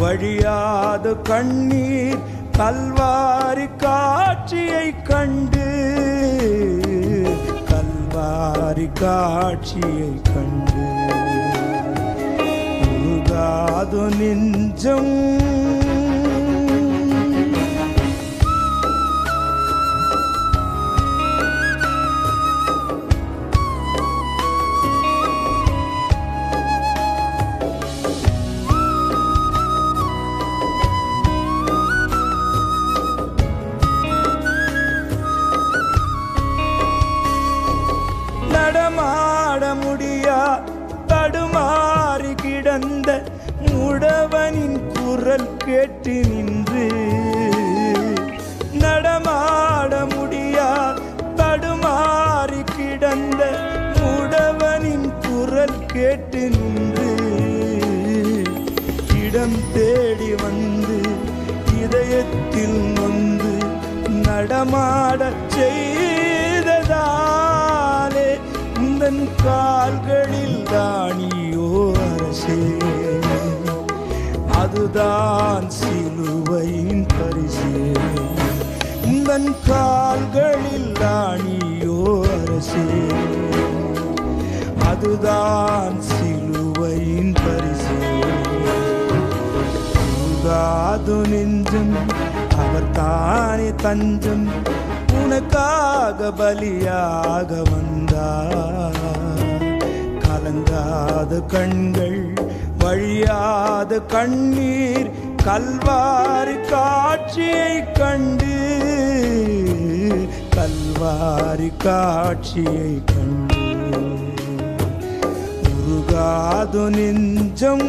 வழியாத கண்ணீர் கல்வாரி காட்சியை கண்டு, கல்வாரி காட்சியை கண்டு உருகாது நெஞ்சம். நடமாட முடியா தடுமாறி கிடந்த முடவனின் குரல் கேட்டு நின்று, நடமாட முடியா தடுமாறி கிடந்த முடவனின் குரல் கேட்டு நின்று, இடம் தேடி வந்து இதயத்தில் நொந்து நடமாட செய்ததாலே உந்தன் கால்களில் தானியோ அரசே, அதுதான் சிலுவையின் பரிசே. உந்தன் கால்களில் தானியோ அரசே, அதுதான் சிலுவையின் பரிசே. உருகாது நெஞ்சம் அவர் தானே தஞ்சம், உனக்காக பலியாக வந்தார். கலங்காத கண்கள் வழியாத கண்ணீர் கல்வாரி காட்சியை கண்டு, கல்வாரி காட்சியை கண்டு உருகாது நெஞ்சம்.